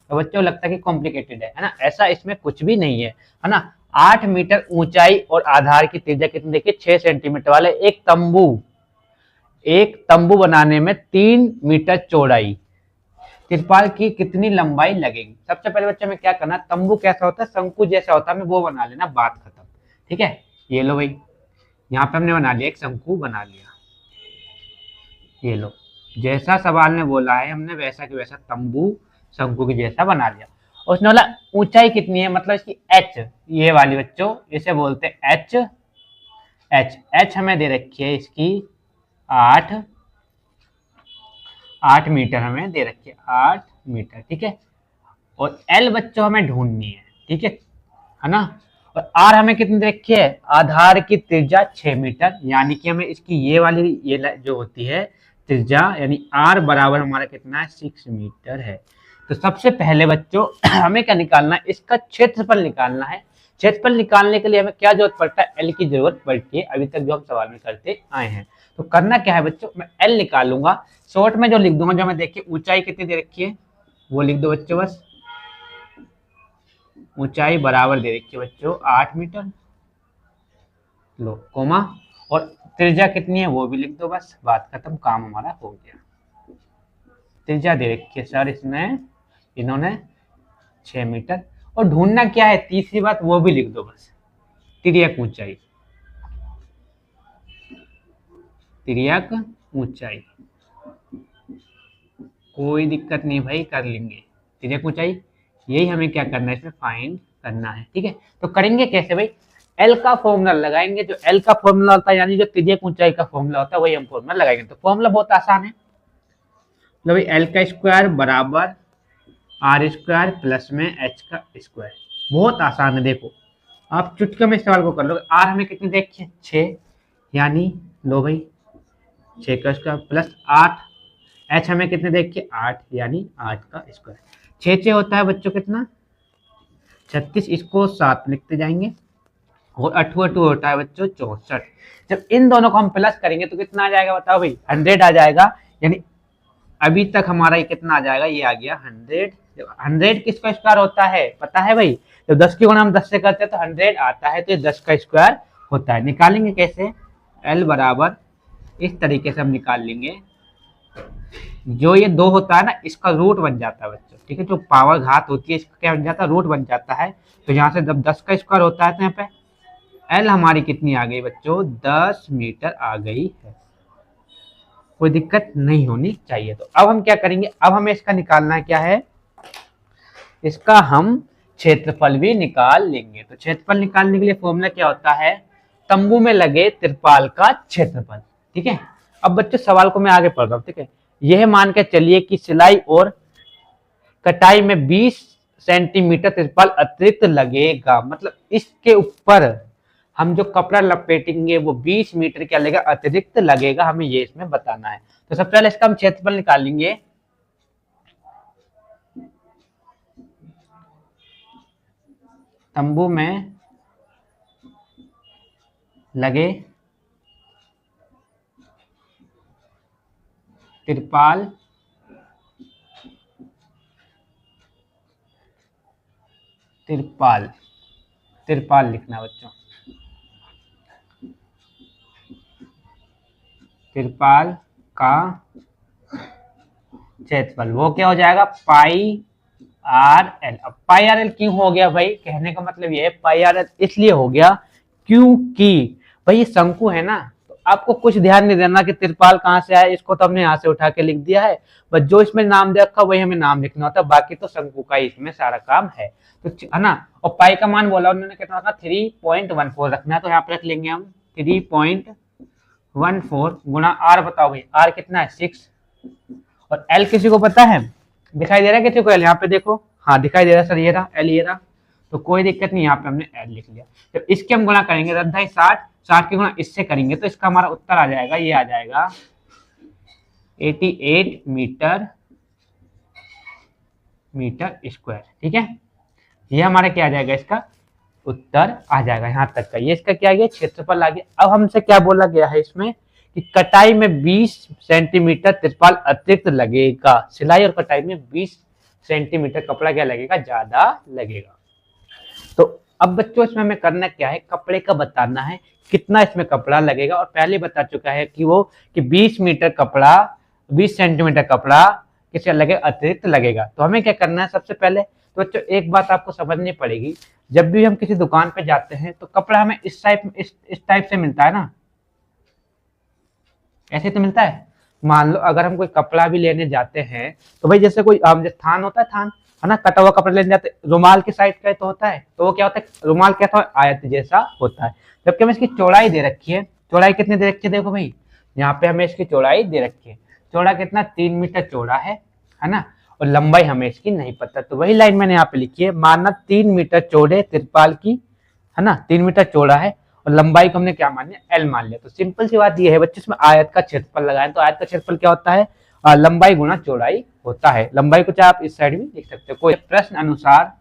तो बच्चों को लगता है कि कॉम्प्लिकेटेड है ना, ऐसा इसमें कुछ भी नहीं है ना। 8 मीटर ऊंचाई और आधार की त्रिज्या कितनी, देखिए 6 सेंटीमीटर वाले एक तंबू बनाने में 3 मीटर चौड़ाई, तिरपाल की कितनी लंबाई लगेगी। सबसे पहले बच्चे में क्या करना, तंबू कैसा होता है, शंकु जैसा होता है, हमें वो बना लेना, बात खत्म। ठीक है, ये लो भाई, यहाँ पे हमने बना लिया, एक शंकु बना लिया, ये लो, जैसा सवाल ने बोला है हमने वैसा कि वैसा तंबू शंकु के जैसा बना लिया। और उसने बोला ऊंचाई कितनी है, मतलब इसकी एच, ये वाली बच्चों इसे बोलते हैं एच। एच हमें दे रखी है इसकी 8 मीटर हमें दे रखी है, 8 मीटर। ठीक है, और एल बच्चों हमें ढूंढनी है। ठीक है ना। और आर हमें कितनी दे रखी है, आधार की त्रिज्या 6 मीटर, यानी कि हमें इसकी ये वाली ये जो होती है त्रिज्या, यानी आर बराबर हमारा कितना है, 6 मीटर है। तो सबसे पहले बच्चों हमें क्या निकालना है, इसका क्षेत्रफल निकालना है। क्षेत्रफल निकालने के लिए हमें क्या जरूरत पड़ता है, एल की जरूरत पड़ती है, अभी तक जो हम सवाल में करते आए हैं। तो करना क्या है बच्चों, मैं एल निकालूंगा, शॉर्ट में जो लिख दूंगा, जो हमें देखिए ऊंचाई कितनी दे रखी है वो लिख दो बच्चों, बस ऊंचाई बराबर दे रखी है बच्चों 8 मीटर, लो कोमा, और त्रिज्या कितनी है वो भी लिख दो, बस बात खत्म, काम हमारा हो गया। त्रिज्या दे रखी है सर इसमें इन्होंने 6 मीटर, और ढूंढना क्या है, तीसरी बात वो भी लिख दो, बस तिर्यक ऊंचाई, तिर्यक ऊंचाई, कोई दिक्कत नहीं भाई, कर लेंगे। तिर्यक ऊंचाई, यही हमें क्या करना है, इसमें फाइंड करना है। ठीक है, तो करेंगे कैसे भाई, एल का फॉर्मूला लगाएंगे, जो एल का फॉर्मूला होता है यानी जो तिर्यक ऊंचाई का फॉर्मूला होता है वही हम फॉर्मूला लगाएंगे। तो फॉर्मूला बहुत आसान है, मतलब भाई एल का स्क्वायर बराबर आर स्क्वायर प्लस में एच का स्क्वायर, बहुत आसान है। देखो आप चुटकी में इस सवाल को कर लो, आर हमें कितनी देखिए 6, यानी लो भाई 6 का स्क्वायर प्लस 8, एच हमें कितने देखिए 8, यानी 8 का स्क्वायर, 6 होता है बच्चों कितना 36, इसको 7 लिखते जाएंगे, और 8 होता है बच्चों 64। जब इन दोनों को हम प्लस करेंगे तो कितना आ जाएगा बताओ भाई, 100 आ जाएगा, यानी अभी तक हमारा ये कितना आ जाएगा, ये आ गया 100। 100 किसका स्क्वायर होता है पता है भाई, जब 10 की गुणा हम 10 से करते हैं तो 100 आता है, तो ये 10 का स्क्वायर होता है। निकालेंगे कैसे, एल बराबर इस तरीके से हम निकाल लेंगे, जो ये 2 होता है ना इसका रूट बन जाता है बच्चों। ठीक है, जो पावर घात होती है इसका क्या बन जाता है, रूट बन जाता है। तो यहाँ से जब 10 का स्क्वायर होता है तो यहाँ पे एल हमारी कितनी आ गई बच्चों, 10 मीटर आ गई है, कोई दिक्कत नहीं होनी चाहिए। तो अब हम क्या करेंगे, अब हमें इसका निकालना है क्या है, इसका हम क्षेत्रफल भी निकाल लेंगे। तो क्षेत्रफल निकालने के लिए फॉर्मूला क्या होता है, तंबू में लगे तिरपाल का क्षेत्रफल। ठीक है, अब बच्चों सवाल को मैं आगे पढ़ रहा हूँ। ठीक है, यह मान के चलिए कि सिलाई और कटाई में 20 सेंटीमीटर तिरपाल अतिरिक्त लगेगा, मतलब इसके ऊपर हम जो कपड़ा लपेटेंगे वो 20 मीटर क्या लगेगा, अतिरिक्त लगेगा, हमें ये इसमें बताना है। तो सबसे पहले इसका हम क्षेत्रफल निकालेंगे, तंबू में लगे तिरपाल तिरपाल तिरपाल लिखना बच्चों, तिरपाल का क्षेत्रफल वो क्या हो जाएगा, पाई आर एल। अब पाई आर एल क्यों हो गया भाई, कहने का मतलब ये है पाई आर एल इसलिए हो गया क्योंकि भाई ये शंकु है ना, तो आपको कुछ ध्यान नहीं देना कि तिरपाल कहाँ से आया, इसको तो हमने यहाँ से उठा के लिख दिया है, बस जो इसमें नाम दे रखा वही हमें नाम लिखना होता है, बाकी तो शंकु का ही इसमें सारा काम है। तो है ना, और पाई का मान बोला उन्होंने कितना रखा, 3.14 रखना है, तो यहाँ पे रख लेंगे हम 3.14 गुना आर, बताओ भाई आर कितना है 6, और एल किसी को पता है, दिखाई दे रहा है किसी को एल, यहाँ पे देखो, हाँ दिखाई दे रहा है सर, ये रहा एल, ये रहा, तो कोई दिक्कत नहीं, यहाँ पे हमने एल लिख लिया। जब इसके हम गुणा करेंगे 60 की गुणा इससे करेंगे तो इसका हमारा उत्तर आ जाएगा, ये आ जाएगा 88 मीटर स्क्वायर। ठीक है, ये हमारा क्या आ जाएगा, इसका उत्तर आ जाएगा यहाँ तक का, ये इसका क्या आ गया, क्षेत्रफल आ गया। अब हमसे क्या बोला गया है इसमें कि कटाई में 20 सेंटीमीटर तिरपाल अतिरिक्त लगेगा, सिलाई और कटाई में 20 सेंटीमीटर कपड़ा क्या लगेगा, ज्यादा लगेगा। तो अब बच्चों इसमें हमें करना क्या है, कपड़े का बताना है कितना इसमें कपड़ा लगेगा। और पहले बता चुका है कि वो कि 20 मीटर कपड़ा, 20 सेंटीमीटर कपड़ा किसे लगेगा, अतिरिक्त लगेगा। तो हमें क्या करना है, सबसे पहले तो बच्चों एक बात आपको समझनी पड़ेगी, जब भी हम किसी दुकान पे जाते हैं तो कपड़ा हमें इस टाइप से मिलता है ना, ऐसे तो मिलता है। मान लो अगर हम कोई कपड़ा भी लेने जाते हैं तो भाई जैसे कोई जैसे थान होता है, थान है ना, कटा हुआ कपड़ा लेने जाते हैं, रुमाल की साइड का तो होता है, तो वो क्या होता है, रुमाल कैसा है, आयत जैसा होता है। जबकि हमें इसकी चौड़ाई दे रखी है, चौड़ाई कितनी दे रखी है, देखो भाई यहाँ पे हमें इसकी चौड़ाई दे रखी है, चौड़ा कितना 3 मीटर चौड़ा है ना, और लंबाई हमें इसकी नहीं पता, तो वही लाइन मैंने यहाँ पे लिखी है, माना 3 मीटर चौड़े तिरपाल की, है ना, 3 मीटर चौड़ा है और लंबाई को हमने क्या मान लिया, एल मान लिया। तो सिंपल सी बात ये है बच्चे, इसमें आयत का क्षेत्रफल लगाएं, तो आयत का क्षेत्रफल क्या होता है, लंबाई गुना चौड़ाई होता है। लंबाई को चाहे आप इस साइड भी लिख सकते हो। कोई प्रश्न अनुसार,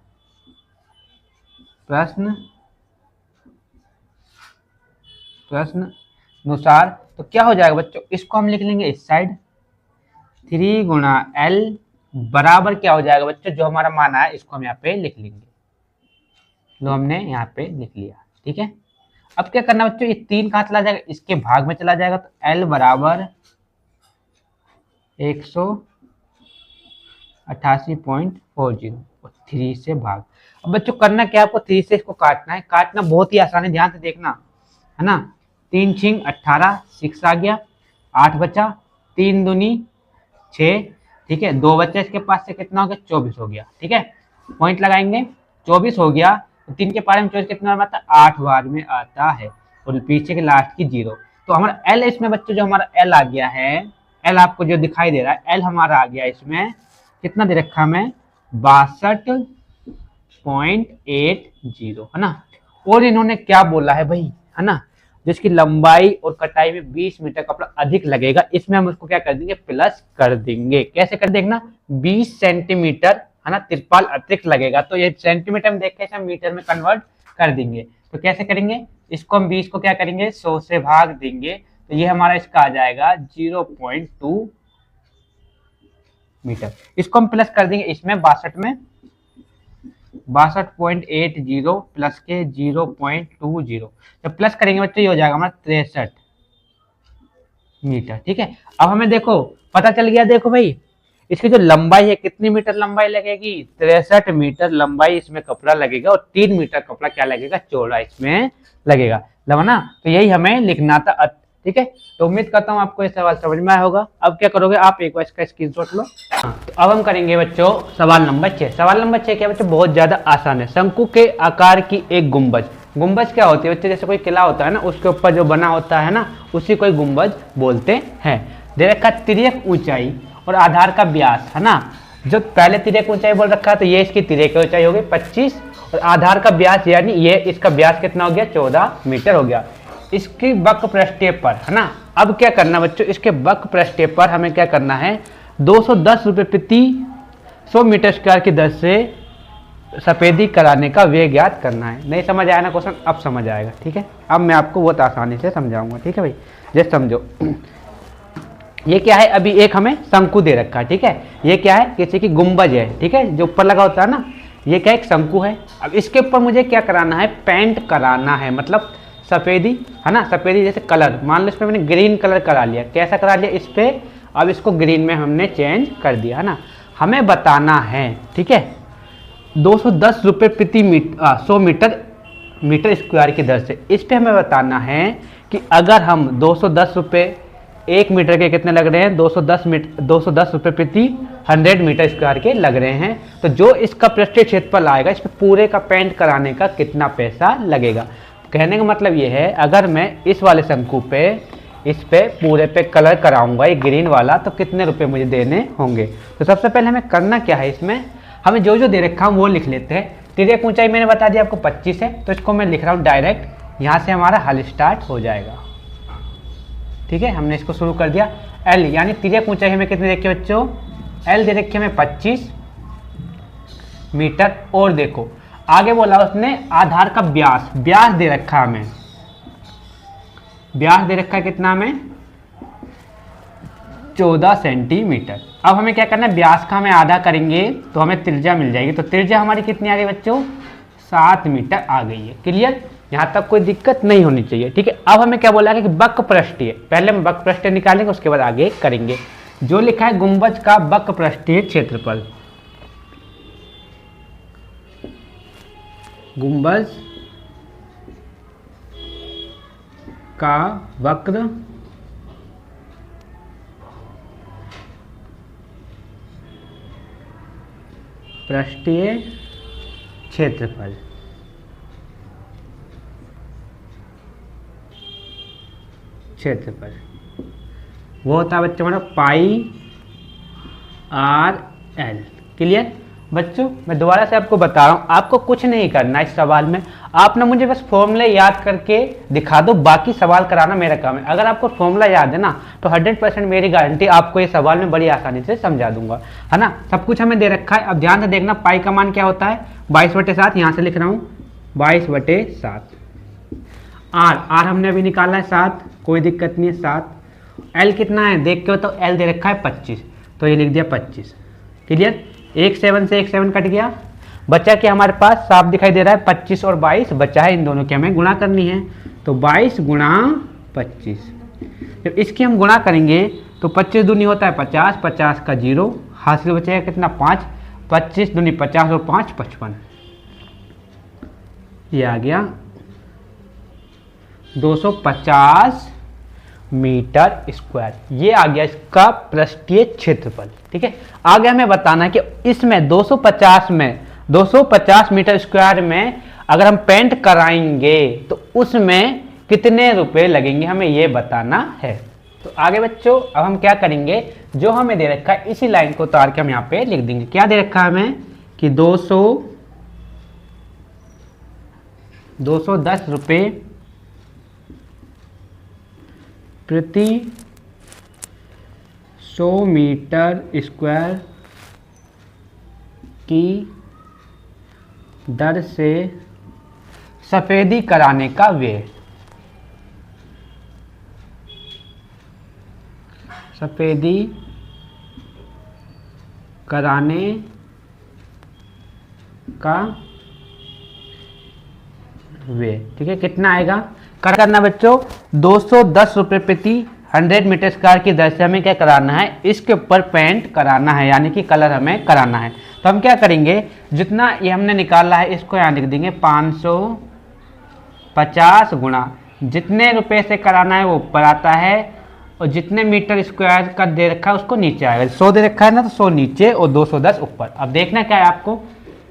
प्रश्न अनुसार तो क्या हो जाएगा बच्चों, इसको हम लिख लेंगे इस साइड, 3 गुना एल बराबर क्या हो जाएगा बच्चों, जो हमारा माना है इसको हम यहाँ पे लिख लेंगे, जो हमने यहाँ पे लिख लिया। ठीक है, अब क्या करना बच्चों, ये 3 कहाँ चला जाएगा, इसके भाग में चला जाएगा, तो एल बराबर 188.40 और 3 से भाग। अब बच्चों करना क्या, आपको 3 से इसको काटना है, काटना बहुत ही आसान है, ध्यान से देखना, है ना। 3 छिंग 18, 6 आ गया, 8 बचा, 3 दूनी 6, ठीक है, 2 बच्चा इसके पास से, कितना हो गया, 24 हो गया। ठीक है, पॉइंट लगाएंगे, 24 हो गया, तो 3 के पारे में 24 कितना बार आता है, 8 बार में आता है, और पीछे के लास्ट की 0। तो हमारा एल इसमें बच्चों, जो हमारा एल आ गया है, एल आपको जो दिखाई दे रहा है, एल हमारा आ गया इसमें कितना दे रखा हमें, 62.80, है ना। और इन्होंने क्या बोला है भाई, है ना, जिसकी लंबाई और कटाई में 20 मीटर कपड़ा अधिक लगेगा, इसमें हम उसको क्या कर देंगे, प्लस कर देंगे। कैसे कर देखना, 20 सेंटीमीटर, है ना, तिरपाल अतिरिक्त लगेगा, तो ये सेंटीमीटर में देख के हम मीटर में कन्वर्ट कर देंगे। तो कैसे करेंगे, इसको हम 20 को क्या करेंगे, 100 से भाग देंगे, तो ये हमारा इसका आ जाएगा 0.2 मीटर। इसको हम प्लस कर देंगे इसमें 62 में, 62.80 प्लस के 0.20, जब प्लस करेंगे बच्चों ये हो जाएगा हमारा 63 मीटर। ठीक है, अब हमें देखो पता चल गया, देखो भाई इसकी जो लंबाई है, कितनी मीटर लंबाई लगेगी, 63 मीटर लंबाई इसमें कपड़ा लगेगा, और 3 मीटर कपड़ा क्या लगेगा, चौड़ा इसमें लगेगा, लगा ना। तो यही हमें लिखना था। ठीक है, तो उम्मीद करता हूँ आपको ये सवाल समझ में आया होगा। अब क्या करोगे आप, एक बार इसका स्क्रीनशॉट लो। तो अब हम करेंगे बच्चों सवाल नंबर 6। सवाल नंबर 6 क्या बच्चों, बहुत ज्यादा आसान है। शंकु के आकार की एक गुंबज, गुंबज क्या होती है बच्चे, जैसे कोई किला होता है ना, उसके ऊपर जो बना होता है ना, उसी को गुंबज बोलते हैं। दे रखा तिर्यक ऊंचाई और आधार का व्यास, है ना, जो पहले तिर्यक ऊंचाई बोल रखा है, तो ये इसकी तिर्यक ऊंचाई हो गई 25, और आधार का व्यास यानी ये इसका व्यास कितना हो गया, 14 मीटर हो गया। इसकी वक्र पृष्ठीय पर, है ना, अब क्या करना बच्चों, इसके वक्र पृष्ठीय पर हमें क्या करना है, 210 रुपये प्रति 100 मीटर स्क्वायर की दर से सफेदी कराने का व्यय ज्ञात करना है। नहीं समझ आया ना क्वेश्चन, अब समझ आएगा। ठीक है, अब मैं आपको बहुत आसानी से समझाऊंगा। ठीक है भाई, जैसे समझो, ये क्या है, अभी एक हमें शंकु दे रखा है। ठीक है, ये क्या है, किसी की गुंबज है। ठीक है, जो ऊपर लगा होता है ना, ये क्या, एक शंकु है। अब इसके ऊपर मुझे क्या कराना है, पेंट कराना है, मतलब सफेदी, है ना, सफेदी जैसे कलर, मान लो इसमें मैंने ग्रीन कलर करा लिया। कैसा करा लिया इस पे, अब इसको ग्रीन में हमने चेंज कर दिया, है ना। हमें बताना है, ठीक है, 210 रुपये प्रति 100 मीटर स्क्वायर की दर से। इस पे हमें बताना है कि अगर हम 210 रुपये 1 मीटर के कितने लग रहे हैं, 210 रुपये प्रति 100 मीटर स्क्वायर के लग रहे हैं, तो जो इसका पृष्ठीय क्षेत्रफल आएगा, इस पे पूरे का पेंट कराने का कितना पैसा लगेगा। कहने का मतलब ये है, अगर मैं इस वाले शंकु पे, इस पे पूरे पे कलर कराऊंगा, ये ग्रीन वाला, तो कितने रुपए मुझे देने होंगे। तो सबसे पहले हमें करना क्या है, इसमें हमें जो जो दे रखा हूँ वो लिख लेते हैं। तिर्यक ऊंचाई मैंने बता दिया आपको 25 है, तो इसको मैं लिख रहा हूँ डायरेक्ट, यहाँ से हमारा हल स्टार्ट हो जाएगा। ठीक है, हमने इसको शुरू कर दिया। एल यानी तिर्यक ऊंचाई हमें कितनी देखी बच्चों, एल दे रखी हमें 25 मीटर। और देखो आगे बोला उसने आधार का व्यास, व्यास दे रखा हमें, व्यास दे रखा है कितना हमें, 14 सेंटीमीटर। अब हमें क्या करना है, व्यास का हमें आधा करेंगे तो हमें त्रिज्या मिल जाएगी। तो त्रिज्या हमारी कितनी आ गई बच्चों, 7 मीटर आ गई है। क्लियर, यहाँ तक कोई दिक्कत नहीं होनी चाहिए। ठीक है, अब हमें क्या बोला है कि वक्रपृष्ठीय, पहले हम वक्रपृष्ठीय निकालेंगे उसके बाद आगे करेंगे। जो लिखा है गुंबज का वक्रपृष्ठीय क्षेत्रफल, गुंबज का वक्र पृष्ठीय क्षेत्रफल, वो होता है बच्चों हमारा पाई आर एल। क्लियर बच्चों, मैं दोबारा से आपको बता रहा हूँ, आपको कुछ नहीं करना इस सवाल में, आप ना मुझे बस फॉर्मूला याद करके दिखा दो, बाकी सवाल कराना मेरा काम है। अगर आपको फॉर्मूला याद है ना तो 100% मेरी गारंटी आपको ये सवाल में बड़ी आसानी से समझा दूंगा, है ना। सब कुछ हमें दे रखा है। अब ध्यान से देखना, पाई का मान क्या होता है, 22/7, यहाँ से लिख रहा हूँ 22/7। आर हमने अभी निकाला है 7, कोई दिक्कत नहीं है 7। एल कितना है देख के, तो एल दे रखा है 25, तो ये लिख दिया 25। क्लियर, 1 7 से 1 7 कट गया, बचा क्या हमारे पास, साफ दिखाई दे रहा है 25 और 22 बचा है, इन दोनों की हमें गुणा करनी है। तो 22 गुणा 25, जब इसकी हम गुणा करेंगे तो 25 दूनी होता है 50, 50 का 0, हासिल बचेगा कितना 5, 25 दूनी 50 और 5 55, ये आ गया 250 मीटर स्क्वायर। ये आ गया इसका पृष्ठीय क्षेत्रफल। ठीक है, आगे हमें बताना है कि इसमें 250 मीटर स्क्वायर में अगर हम पेंट कराएंगे तो उसमें कितने रुपए लगेंगे, हमें ये बताना है। तो आगे बच्चों अब हम क्या करेंगे, जो हमें दे रखा है इसी लाइन को उतार के हम यहाँ पे लिख देंगे। क्या दे रखा है हमें कि 210 रुपये प्रति 100 मीटर स्क्वायर की दर से सफेदी कराने का व्यय, सफेदी कराने का व्यय। ठीक है, कितना आएगा करना बच्चों, 210 रुपये प्रति 100 मीटर स्क्वायर की दर से हमें क्या कराना है, इसके ऊपर पेंट कराना है, यानी कि कलर हमें कराना है। तो हम क्या करेंगे, जितना ये हमने निकाला है इसको यहाँ लिख देंगे 550 गुणा जितने रुपए से कराना है वो ऊपर आता है, और जितने मीटर स्क्वायर का दे रखा है उसको नीचे आएगा। 100 दे रखा है ना तो 100 नीचे और 210 ऊपर। अब देखना क्या है आपको,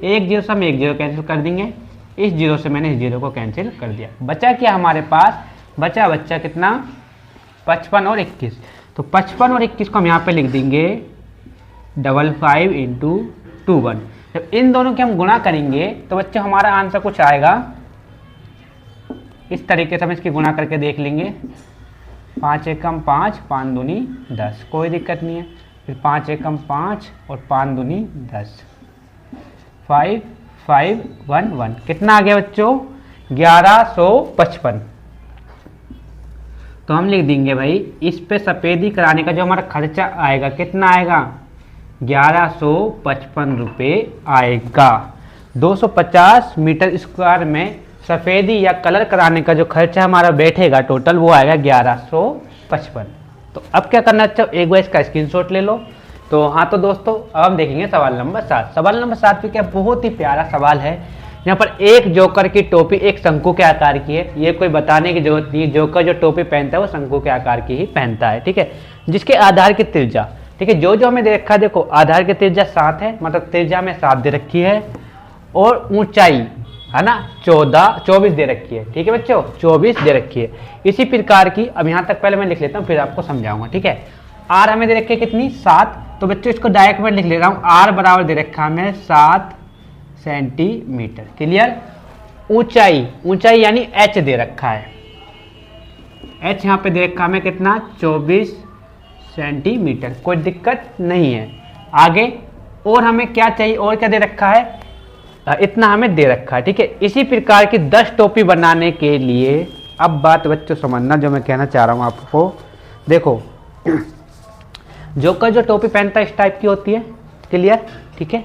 एक जीरो से हम एक जीरो कैंसिल कर देंगे, इस जीरो से मैंने इस जीरो को कैंसिल कर दिया, बचा क्या हमारे पास, बच्चा कितना 55 और 21। तो 55 और 21 को हम यहाँ पे लिख देंगे 55 × 21। जब इन दोनों के हम गुणा करेंगे तो बच्चों हमारा आंसर कुछ आएगा इस तरीके से। हम इसकी गुणा करके देख लेंगे, 5 एकम 5, 5 दूनी 10, कोई दिक्कत नहीं है। फिर 5 एकम 5 और 5 दूनी 10, 5 5 1 1, कितना आ गया बच्चों 1155। तो हम लिख देंगे भाई इस पे सफेदी कराने का जो हमारा खर्चा आएगा कितना आएगा, 1155 रुपये आएगा। 250 मीटर स्क्वायर में सफेदी या कलर कराने का जो खर्चा हमारा बैठेगा टोटल वो आएगा 1155। तो अब क्या करना है, एक बार इसका स्क्रीनशॉट ले लो। तो हाँ तो दोस्तों अब हम देखेंगे सवाल नंबर 7। सवाल नंबर 7 पे क्या बहुत ही प्यारा सवाल है। यहाँ पर एक जोकर की टोपी एक शंकु के आकार की है, ये कोई बताने की जरूरत नहीं, जोकर जो टोपी पहनता है वो शंकु के आकार की ही पहनता है। ठीक है, जिसके आधार की त्रिज्या, ठीक है जो हमें दे रखा है, देखो आधार की त्रिज्या 7 है, मतलब त्रिज्या में 7 दे रखी है, और ऊंचाई है ना 24 दे रखी है। ठीक है बच्चों 24 दे रखी है। इसी प्रकार की अब यहाँ तक पहले मैं लिख लेता हूँ फिर आपको समझाऊंगा। ठीक है, आर हमें दे रखी है कितनी 7, तो बच्चों इसको डायरेक्ट में लिख ले रहा हूँ, आर बराबर दे रखा हमें 7 सेंटीमीटर। क्लियर, ऊंचाई यानी एच दे रखा है, एच यहाँ पे दे रखा हमें कितना 24 सेंटीमीटर, कोई दिक्कत नहीं है। आगे और हमें क्या चाहिए, और क्या दे रखा है, इतना हमें दे रखा है। ठीक है, इसी प्रकार की 10 टोपी बनाने के लिए, अब बात बच्चों समझना जो मैं कहना चाह रहा हूँ आपको, देखो जोकर जो टोपी पहनता है इस टाइप की होती है, क्लियर, ठीक है।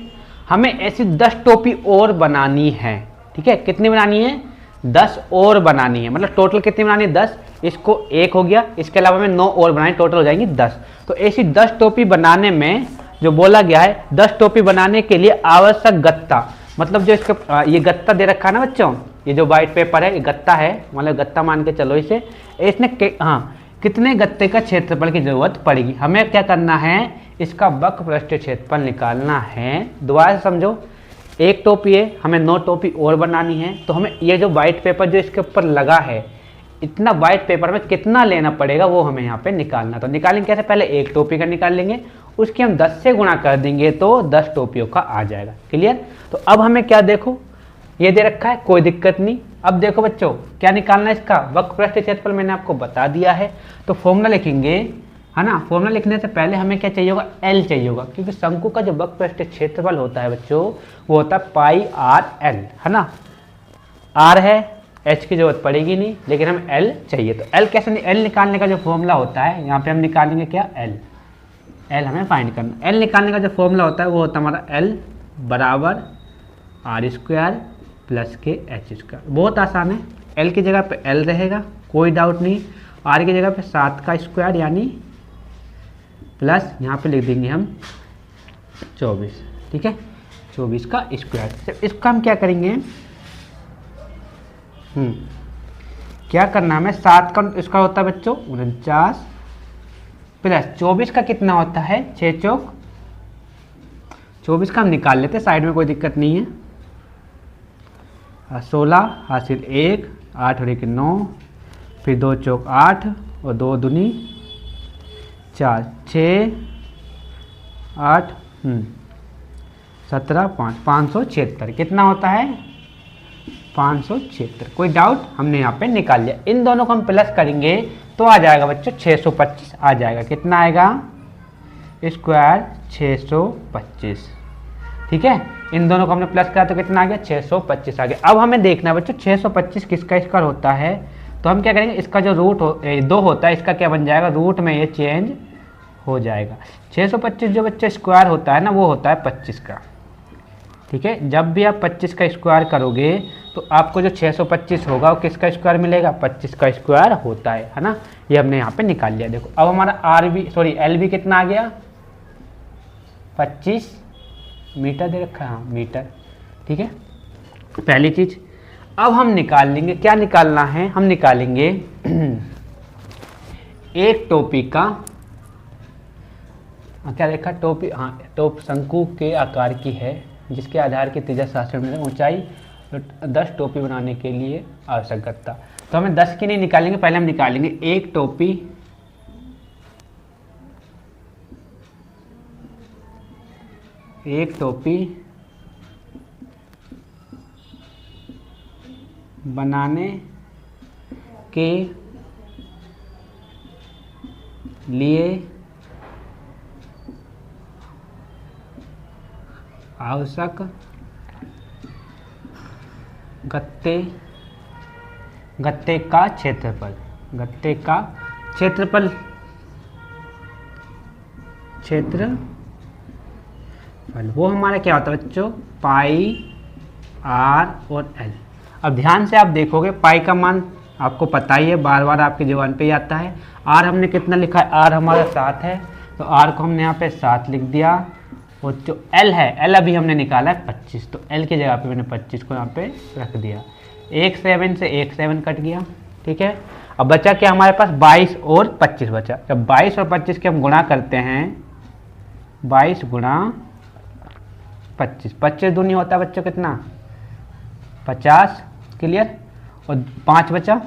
हमें ऐसी 10 टोपी और बनानी है, ठीक है। कितनी बनानी है? 10 और बनानी है, मतलब टोटल कितनी बनानी है? 10। इसको 1 हो गया, इसके अलावा हमें 9 और बनानी, टोटल हो जाएंगी 10। तो ऐसी 10 टोपी बनाने में जो बोला गया है, 10 टोपी बनाने के लिए आवश्यक गत्ता, मतलब जो इसका ये गत्ता दे रखा है ना बच्चों, ये जो व्हाइट पेपर है ये गत्ता है, मतलब गत्ता मान के चलो इसे। इसने कितने गत्ते का क्षेत्रफल की जरूरत पड़ेगी? हमें क्या करना है? इसका वक्र पृष्ठ क्षेत्रफल निकालना है। दोबारा से समझो, 1 टोपी है, हमें 9 टोपी और बनानी है, तो हमें ये जो व्हाइट पेपर जो इसके ऊपर लगा है, इतना व्हाइट पेपर में कितना लेना पड़ेगा वो हमें यहाँ पे निकालना। तो निकालेंगे कैसे? पहले 1 टोपी का निकाल लेंगे, उसकी हम 10 से गुणा कर देंगे तो 10 टोपियों का आ जाएगा, क्लियर। तो अब हमें क्या, देखो ये दे रखा है, कोई दिक्कत नहीं। अब देखो बच्चों क्या निकालना है इसका? वक्र पृष्ठ क्षेत्रफल मैंने आपको बता दिया है, तो फॉर्मूला लिखेंगे, है ना। फॉर्मूला लिखने से पहले हमें क्या चाहिए होगा? एल चाहिए होगा, क्योंकि शंकु का जो वक्र पृष्ठ क्षेत्रफल होता है बच्चों वो होता है पाई आर एल, है ना। आर है, एच की जरूरत पड़ेगी नहीं, लेकिन हम एल चाहिए। तो एल कैसे? एल निकालने का जो फॉर्मूला होता है, यहाँ पे हम निकालेंगे क्या? एल। एल हमें फाइंड करना। एल निकालने का जो फॉर्मूला होता है वो होता है हमारा एल बराबर आर स्क्वायर प्लस के एच स्क्वायर। बहुत आसान है, एल की जगह पे एल रहेगा, कोई डाउट नहीं। आर की जगह पे 7 का स्क्वायर यानी प्लस यहाँ पे लिख देंगे हम 24, ठीक है, 24 का स्क्वायर। इसका हम क्या करेंगे? क्या करना है हमें? 7 का इसका होता है बच्चों 49 प्लस 24 का कितना होता है? 6 चौक 24 का हम निकाल लेते हैं, साइड में कोई दिक्कत नहीं है। 16 हासिल 1, 8 और 1 9, फिर 2 चौक 8 और 2 दूनी 4, 6 8 17 5, 576 कितना होता है? 576। कोई डाउट? हमने यहाँ पे निकाल लिया। इन दोनों को हम प्लस करेंगे तो आ जाएगा बच्चों 625 आ जाएगा। कितना आएगा? स्क्वायर 625, ठीक है। इन दोनों को हमने प्लस करा तो कितना आ गया? 625 आ गया। अब हमें देखना है बच्चों 625 किसका स्क्वायर होता है, तो हम क्या करेंगे? इसका जो रूट 2 होता है, इसका क्या बन जाएगा? रूट में ये चेंज हो जाएगा। 625 जो बच्चा स्क्वायर होता है ना वो होता है 25 का, ठीक है। जब भी आप 25 का स्क्वायर करोगे तो आपको जो 625 होगा वो किसका स्क्वायर मिलेगा? 25 का स्क्वायर होता है ना। ये हमने यहाँ पे निकाल लिया। देखो अब हमारा एल भी कितना आ गया? 25 मीटर दे रखा है, हाँ मीटर, ठीक है, पहली चीज। अब हम निकाल लेंगे, क्या निकालना है? हम निकालेंगे एक टोपी का, क्या देखा? टोपी, हाँ टोप शंकु के आकार की है जिसके आधार की त्रिज्या 60 मीटर, ऊंचाई 10 टोपी बनाने के लिए आवश्यक गत्ता। तो हमें 10 की नहीं निकालेंगे, पहले हम निकालेंगे एक टोपी बनाने के लिए आवश्यक गत्ते का क्षेत्रफल, वो हमारा क्या होता है बच्चों? पाई आर और एल। अब ध्यान से आप देखोगे पाई का मान आपको पता ही है, बार बार आपकी जुबान पे ही आता है। आर हमने कितना लिखा है? आर हमारा 7 है, तो आर को हमने यहाँ पे 7 लिख दिया। और जो एल है, एल अभी हमने निकाला है 25, तो एल की जगह पे मैंने 25 को यहाँ पे रख दिया। 1 7 से 1 7 कट गया, ठीक है। अब बचा क्या हमारे पास? 22 और 25 बचा। जब 22 और 25 के हम गुणा करते हैं, 22 गुणा 25, 25 दूनी होता है बच्चों कितना? 50, क्लियर। और 5 बचा,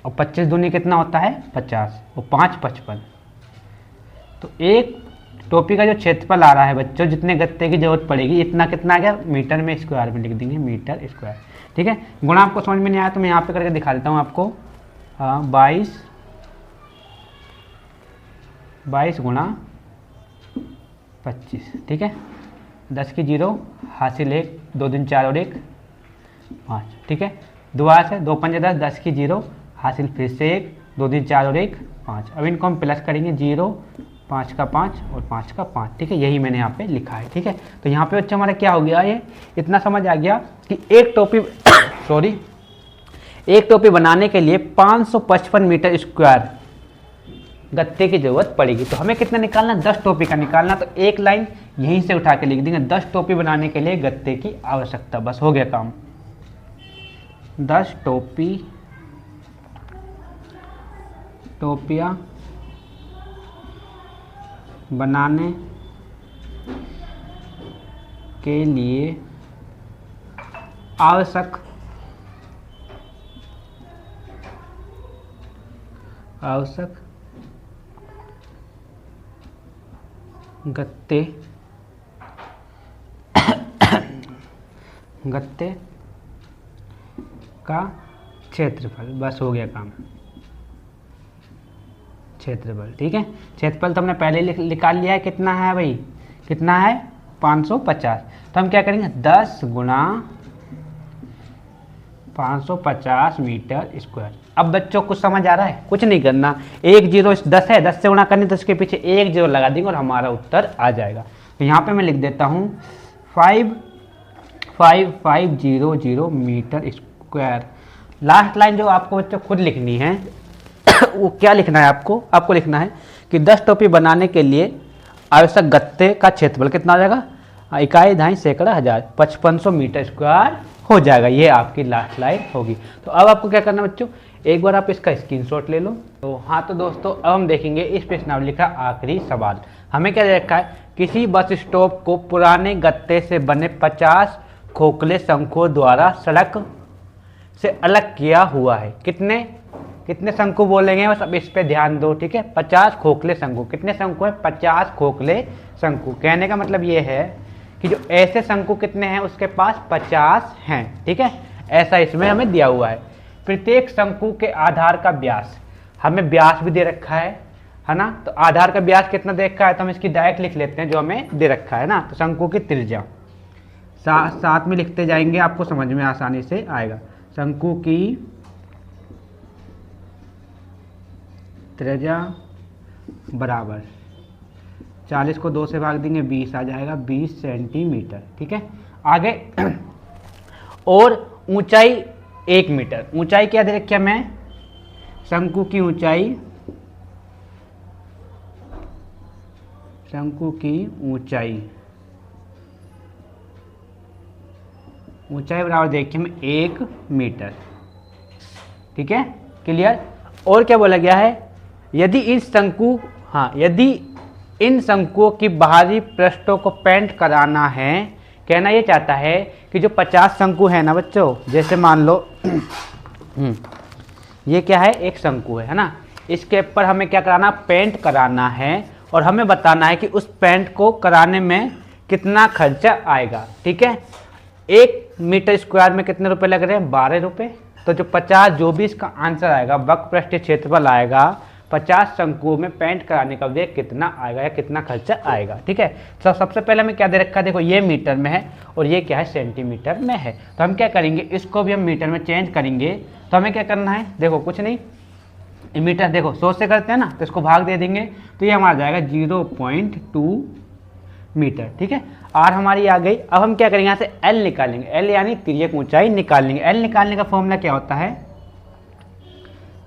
और 25 दूनी कितना होता है? 50, और 5 55। तो एक टोपी का जो क्षेत्रफल आ रहा है बच्चों, जितने गत्ते की जरूरत पड़ेगी, इतना कितना आ गया? मीटर में स्क्वायर में लिख देंगे, मीटर स्क्वायर, ठीक है। गुणा आपको समझ में नहीं आया तो मैं यहाँ पे करके दिखा देता हूँ आपको। 22 गुणा 25, ठीक है। 10 की 0 हासिल 1, 2 दिन 4 और 1 5, ठीक है। दोबारा से 2 5 10, 10 की 0 हासिल फिर से 1, 2 दिन 4 और 1 5। अब इनको हम प्लस करेंगे 0 5 का 5 और 5 का 5, ठीक है, यही मैंने यहाँ पे लिखा है, ठीक है। तो यहाँ पे बच्चा हमारा क्या हो गया, ये इतना समझ आ गया कि एक टोपी सॉरी एक टोपी बनाने के लिए 555 मीटर स्क्वायर गत्ते की जरूरत पड़ेगी। तो हमें कितना निकालना, 10 टोपी का निकालना। तो एक लाइन यहीं से उठा के लिख देंगे, 10 टोपी बनाने के लिए गत्ते की आवश्यकता, बस हो गया काम। 10 टोपियाँ बनाने के लिए आवश्यक गत्ते का क्षेत्रफल, बस हो गया काम, क्षेत्रफल, ठीक है। क्षेत्रफल तो हमने पहले निकाल लिया है, कितना है भाई, कितना है 550। तो हम क्या करेंगे, 10 गुणा 550 मीटर स्क्वायर। अब बच्चों कुछ समझ आ रहा है, कुछ नहीं करना, एक जीरो 10 है, 10 से गुणा करनी तो उसके पीछे एक जीरो लगा देंगे और हमारा उत्तर आ जाएगा। तो यहाँ पे मैं लिख देता हूँ 5550 मीटर स्क्वायर। लास्ट लाइन जो आपको बच्चों खुद लिखनी है वो क्या लिखना है, आपको लिखना है कि 10 टोपी बनाने के लिए आवश्यक गत्ते का क्षेत्रफल कितना आ जाएगा, इकाई, दहाई, सैकड़ा, हजार, 5500 मीटर स्क्वायर हो जाएगा। ये आपकी लास्ट लाइन होगी। तो अब आपको क्या करना बच्चों, एक बार आप इसका स्क्रीनशॉट ले लो। तो हाँ, तो दोस्तों अब हम देखेंगे इस प्रश्नावली का आखिरी सवाल। हमें क्या दे रखा है, किसी बस स्टॉप को पुराने गत्ते से बने 50 खोखले शंकुओं द्वारा सड़क से अलग किया हुआ है। कितने शंकु बोलेंगे, बस अब इस पे ध्यान दो, ठीक है। 50 खोखले शंकु, कितने शंकु है, 50 खोखले शंकु। कहने का मतलब ये है कि जो ऐसे शंकु कितने हैं, उसके पास 50 हैं, ठीक है, ऐसा इसमें हमें दिया हुआ है। प्रत्येक शंकु के आधार का व्यास, हमें व्यास भी दे रखा है ना। तो आधार का व्यास कितना दे रखा है, तो हम इसकी डायरेक्ट लिख लेते हैं जो हमें दे रखा है ना। तो शंकु की त्रिज्या साथ में लिखते जाएंगे, आपको समझ में आसानी से आएगा। शंकु की त्रिज्या बराबर 40 को 2 से भाग देंगे 20 आ जाएगा, 20 सेंटीमीटर, ठीक है। आगे और ऊंचाई 1 मीटर। ऊंचाई क्या दे रखी है, मैं शंकु की ऊंचाई बराबर देखिए हमें 1 मीटर, ठीक है, क्लियर। और क्या बोला गया है, यदि इन शंकुओं की बाहरी पृष्ठों को पेंट कराना है, कहना ये चाहता है कि जो 50 शंकु है ना बच्चों, जैसे मान लो ये क्या है, एक शंकु है ना, इसके ऊपर हमें क्या कराना, पेंट कराना है और हमें बताना है कि उस पेंट को कराने में कितना खर्चा आएगा, ठीक है। 1 मीटर स्क्वायर में कितने रुपए लग रहे हैं, 12 रुपये। तो जो 50, जो भी इसका आंसर आएगा, वक्र पृष्ठीय क्षेत्रफल आएगा, 50 शंकुओं में पेंट कराने का व्यय कितना आएगा या कितना खर्चा आएगा, ठीक है। तो सबसे पहले हमें क्या दे रखा है, देखो ये मीटर में है और ये क्या है, सेंटीमीटर में है। तो हम क्या करेंगे, इसको भी हम मीटर में चेंज करेंगे। तो हमें क्या करना है, देखो कुछ नहीं, मीटर देखो 100 से करते हैं ना, तो इसको भाग दे देंगे तो ये हमारा जाएगा 0.2 मीटर, ठीक है। आर हमारी आ गई। अब हम क्या करेंगे, यहाँ से एल निकालेंगे, एल यानी तिर्यक ऊंचाई निकालेंगे। एल निकालने का फॉर्मूला क्या होता है,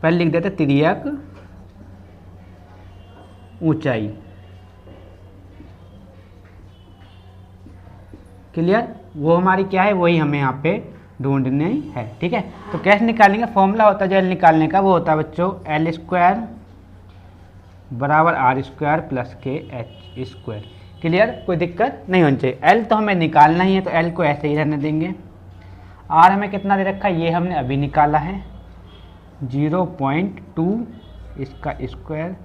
पहले लिख देते तिर्यक ऊंचाई, क्लियर। वो हमारी क्या है, वही हमें यहाँ पे ढूंढनी है, ठीक है। तो कैसे निकालेंगे, फॉर्मूला होता है जो एल निकालने का, वो होता है बच्चों एल स्क्वायर बराबर आर स्क्वायर प्लस के एच स्क्वायर, क्लियर। कोई दिक्कत नहीं होनी चाहिए। एल तो हमें निकालना ही है, तो एल को ऐसे ही रहने देंगे। आर हमें कितना दे रखा है, ये हमने अभी निकाला है 0.2 इसका स्क्वायर,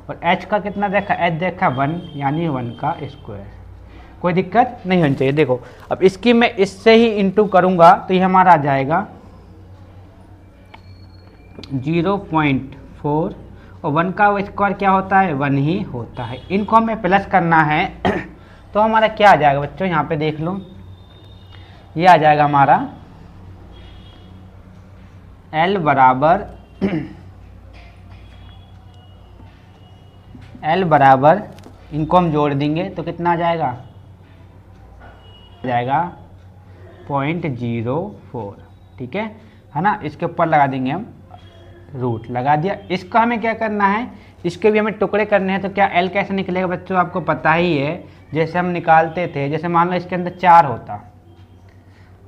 और एच का कितना देखा, एच देखा 1 यानी 1 का स्क्वायर। कोई दिक्कत नहीं होनी चाहिए। देखो अब इसकी मैं इससे ही इंटू करूंगा तो ये हमारा आ जाएगा 0.4 और 1 का स्क्वायर क्या होता है, 1 ही होता है। इनको हमें प्लस करना है तो हमारा क्या आ जाएगा बच्चों, यहाँ पे देख लो, ये आ जाएगा हमारा L बराबर L बराबर, इनको हम जोड़ देंगे तो कितना आ जाएगा, 0.04, ठीक है ना। इसके ऊपर लगा देंगे हम रूट, लगा दिया। इसका हमें क्या करना है, इसके भी हमें टुकड़े करने हैं। तो क्या L कैसे निकलेगा बच्चों, आपको पता ही है, जैसे हम निकालते थे, जैसे मान लो इसके अंदर 4 होता,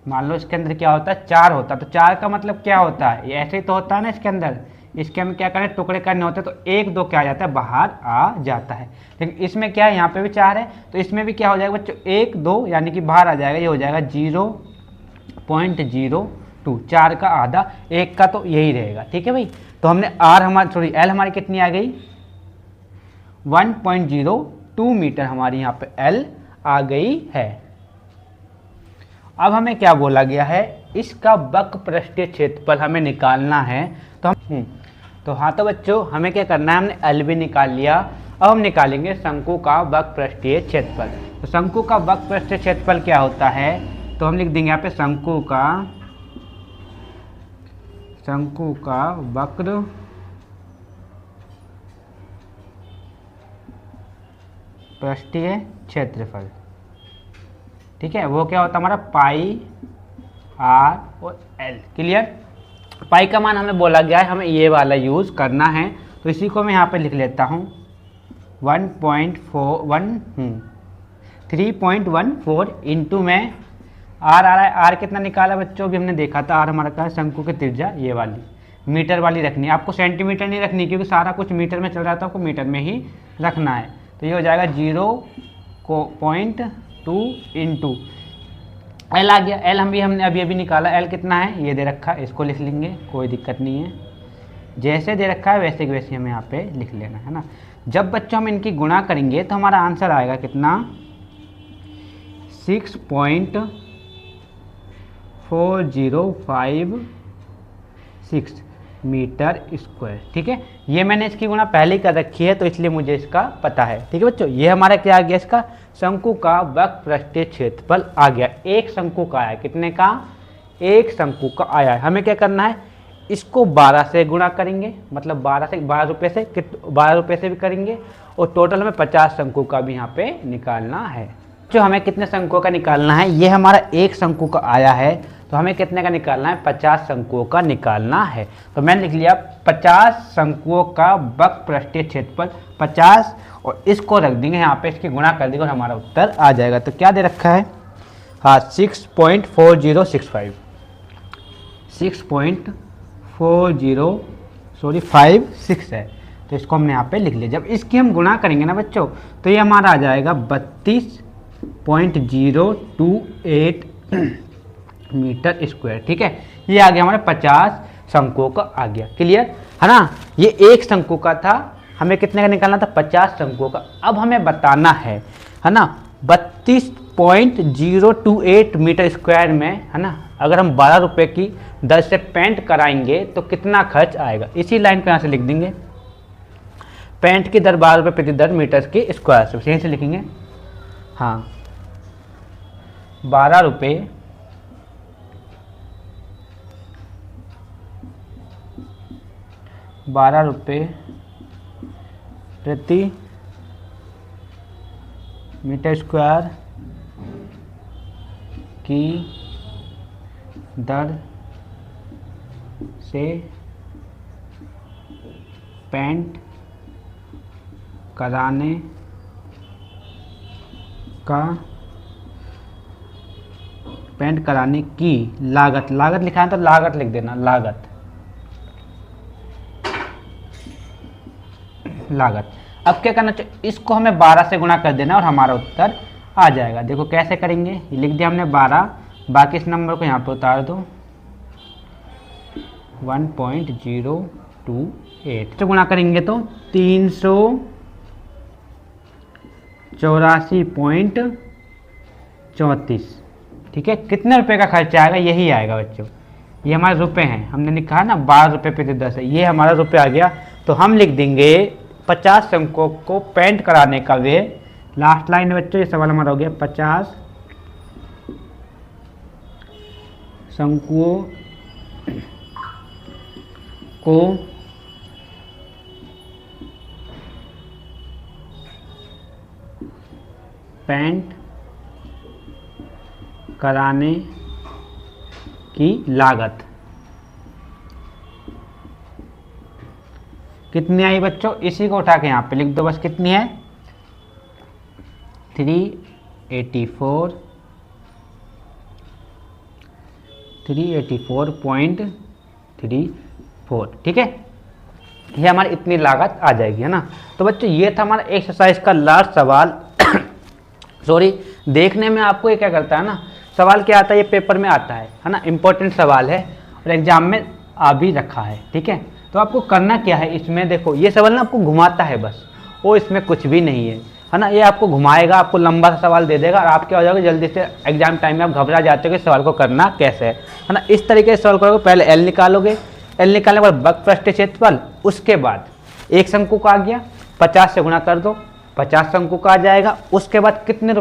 मान लो इसके अंदर क्या होता है, 4 होता, तो 4 का मतलब क्या होता है, ये ऐसे ही तो होता है ना इसके अंदर। इसके हमें क्या करना है, टुकड़े करने होते हैं, तो 1 2 क्या आ जाता है, बाहर आ जाता है। लेकिन इसमें क्या है, यहाँ पे भी 4 है, तो इसमें भी क्या हो जाएगा बच्चों, 1 2 यानी कि बाहर आ जाएगा, ये हो जाएगा 0.02, 4 का आधा, 1 का तो यही रहेगा, ठीक है भाई। तो हमने R हमारी, सॉरी L हमारी कितनी आ गई, 1.02 मीटर हमारी यहाँ पे L आ गई है। अब हमें क्या बोला गया है, इसका वक्र पृष्ठीय क्षेत्रफल हमें निकालना है। तो हम तो हाँ, तो बच्चों हमें क्या करना है, हमने L भी निकाल लिया। अब हम निकालेंगे शंकु का वक्र पृष्ठीय क्षेत्रफल। तो शंकु का वक्र पृष्ठीय क्षेत्रफल क्या होता है, तो हम लिख देंगे यहाँ पे शंकु का वक्र पृष्ठीय क्षेत्रफल, ठीक है। वो क्या होता है हमारा, पाई R और L, क्लियर। पाई का मान हमें बोला गया है, हमें ये वाला यूज़ करना है, तो इसी को मैं यहाँ पे लिख लेता हूँ 3.14 इंटू में R आ रहा है। R कितना निकाला बच्चों, भी हमने देखा था, R हमारा का शंकु की त्रिज्या ये वाली, मीटर वाली रखनी है आपको, सेंटीमीटर नहीं रखनी, क्योंकि सारा कुछ मीटर में चल रहा था, आपको मीटर में ही रखना है। तो ये हो जाएगा 0.2 इंटू L आ गया। L हमने अभी निकाला, L कितना है ये दे रखा है, इसको लिख लेंगे, कोई दिक्कत नहीं है, जैसे दे रखा है वैसे वैसे हमें यहाँ पे लिख लेना है ना। जब बच्चों हम इनकी गुणा करेंगे तो हमारा आंसर आएगा कितना, 6.4056 मीटर स्क्वायर, ठीक है। ये मैंने इसकी गुणा पहले ही कर रखी है, तो इसलिए मुझे इसका पता है, ठीक है बच्चों। ये हमारा क्या आ गया, इसका शंकु का वक्र पृष्ठीय क्षेत्रफल आ गया। एक शंकु का आया, कितने का, एक शंकु का आया है। हमें क्या करना है, इसको 12 से गुणा करेंगे, मतलब 12 रुपये से 12 रुपये से भी करेंगे, और टोटल हमें 50 शंकु का भी यहाँ पे निकालना है। जो हमें कितने शंकुओं का निकालना है, ये हमारा एक शंकु का आया है, तो हमें कितने का निकालना है, 50 शंकुओं का निकालना है। तो मैंने लिख लिया 50 शंकुओं का वक्र पृष्ठीय क्षेत्रफल 50, और इसको रख देंगे यहाँ पे, इसकी गुणा कर देंगे और हमारा उत्तर आ जाएगा। तो क्या दे रखा है, हाँ 6.56 है, तो इसको हमने यहाँ पे लिख लिया। जब इसकी हम गुणा करेंगे ना बच्चों, तो ये हमारा आ जाएगा 32.028 मीटर स्क्वायर, ठीक है। ये आ गया हमारे 50 शंकुओं का आ गया, क्लियर है ना। ये एक शंकु का था, हमें कितने का निकालना था, 50 शंकुओं का। अब हमें बताना है ना, 32.028 मीटर स्क्वायर में, है ना, अगर हम 12 रुपये की दर से पेंट कराएंगे तो कितना खर्च आएगा। इसी लाइन को यहाँ से लिख देंगे, पेंट की दर 12 रुपये प्रति दर मीटर के स्क्वायर से, यहीं से लिखेंगे, हाँ 12 रुपये प्रति मीटर स्क्वायर की दर से पेंट कराने की लागत लिखा है तो लागत लिख देना, लागत। अब क्या करना चाहिए, इसको हमें 12 से गुणा कर देना और हमारा उत्तर आ जाएगा। देखो कैसे करेंगे, ये लिख दिया हमने 12, बाकी इस नंबर को यहाँ पे उतार दो, 1.028 से गुणा करेंगे तो 384.34, ठीक है। कितने रुपए का खर्चा आएगा, यही आएगा बच्चों, ये हमारे रुपए हैं, हमने लिखा है ना 12 रुपये प्रति 10 है, ये हमारा रुपये आ गया। तो हम लिख देंगे 50 शंकुओं को पेंट कराने का व्यय, लास्ट लाइन में बच्चों ये सवाल हमारा हो गया, 50 शंकुओं को पेंट कराने की लागत कितनी आई बच्चों, इसी को उठा के यहाँ पे लिख दो बस, कितनी है 384.34, ठीक है। ये हमारी इतनी लागत आ जाएगी, है ना। तो बच्चों ये था हमारा एक्सरसाइज का लास्ट सवाल। सॉरी, देखने में आपको ये क्या करता है ना, सवाल क्या आता है, ये पेपर में आता है ना, इंपॉर्टेंट सवाल है और एग्जाम में आ भी रखा है, ठीक है। तो आपको करना क्या है इसमें, देखो ये सवाल ना आपको घुमाता है बस, वो इसमें कुछ भी नहीं है ना। ये आपको घुमाएगा, आपको लंबा सा सवाल दे देगा और आप क्या हो जाओगे, जल्दी से एग्जाम टाइम में आप घबरा जाते हो कि सवाल को करना कैसे है ना। इस तरीके से सवाल करोगे, पहले एल निकालोगे, एल निकालने के बाद वक्रपृष्ठीय क्षेत्रफल, उसके बाद एक शंकु का आ गया 50 से गुणा कर दो, 50 शंकु का आ जाएगा। उसके बाद कितने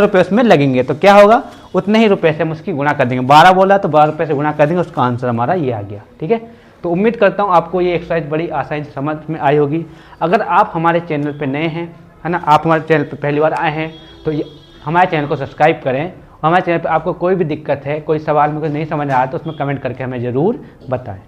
रुपए उसमें लगेंगे, तो क्या होगा, उतने ही रुपए से हम उसकी गुणा कर देंगे। 12 बोला तो 12 रुपए से गुणा कर देंगे, उसका आंसर हमारा ये आ गया, ठीक है। तो उम्मीद करता हूँ आपको ये एक्सरसाइज बड़ी आसानी से समझ में आई होगी। अगर आप हमारे चैनल पे नए हैं, है ना, आप हमारे चैनल पे पहली बार आए हैं, तो ये हमारे चैनल को सब्सक्राइब करें। और हमारे चैनल पे आपको कोई भी दिक्कत है, कोई सवाल में कुछ नहीं समझ आ रहा तो उसमें कमेंट करके हमें ज़रूर बताएं।